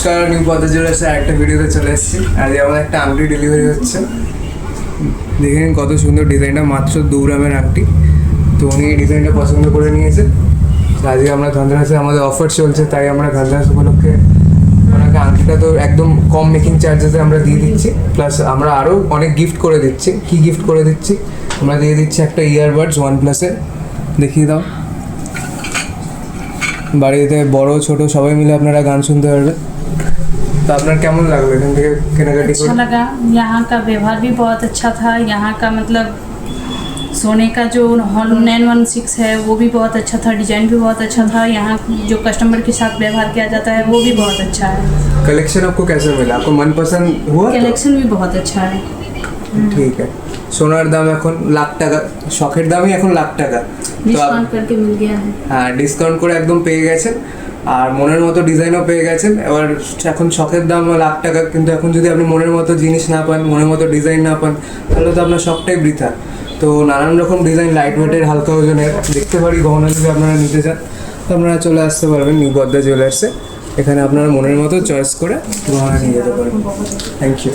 নমস্কার, নিউ পদ্মা জুয়েলার্সের একটা ভিডিওতে চলে এসেছি। আজ আমাদের একটা আংটি ডেলিভারি হচ্ছে। দেখে নিন কত সুন্দর ডিজাইনটা, মাত্র 2 গ্রামের আংটি। তো উনি এই ডিজাইনটা পছন্দ করে নিয়েছে। আজকে আমরা ধনতেরাসে আমাদের অফার চলছে, তাই আমরা ধনতেরাস উপলক্ষে ওনাকে আংটিটা তো একদম কম মেকিং চার্জেসে আমরা দিয়ে দিচ্ছি। প্লাস আমরা আরও অনেক গিফট করে দিচ্ছি। কি গিফট করে দিচ্ছি? আমরা দিয়ে দিচ্ছি একটা ইয়ারবাডস OnePlus-এর, দেখিয়ে দাও। বাড়িতে বড় ছোট সবাই মিলে আপনারা গান শুনতে পারবেন। तो আপনার কেমন লাগলো এখান থেকে কেনাকাটি করে? अच्छा लगा, यहाँ का व्यवहार भी बहुत अच्छा था। यहाँ का मतलब सोने का जो हॉल 916 है वो भी बहुत अच्छा था, डिजाइन भी बहुत अच्छा था। यहाँ जो कस्टमर के साथ व्यवहार किया जाता है वो भी बहुत अच्छा है। कलेक्शन आपको कैसा मिला? आपको मनपसंद हुआ? कलेक्शन भी बहुत अच्छा है। ठीक है। সোনার দাম এখন লাখ টাকা, শখের দামই এখন লাখ টাকা। डिस्काउंट करके मिल गया है। হ্যাঁ, ডিসকাউন্ট করে একদম পেয়ে গেছেন, আর মনের মতো ডিজাইনও পেয়ে গেছেন। এবার এখন শখের দাম লাখ টাকা, কিন্তু এখন যদি আপনি মনের মতো জিনিস না পান, মনের মতো ডিজাইন না পান, তাহলে তো আপনার শখটাই বৃথা। তো নানান রকম ডিজাইন, লাইট ওয়েটের, হালকা ওজনের দেখতে পারি গহনা যদি আপনারা নিতে চান, তো আপনারা চলে আসতে পারবেন নিউ পদ্মা জুয়েলার্সে। এখানে আপনারা মনের মতো চয়েস করে গহনা নিয়ে যেতে পারবেন। Thank you.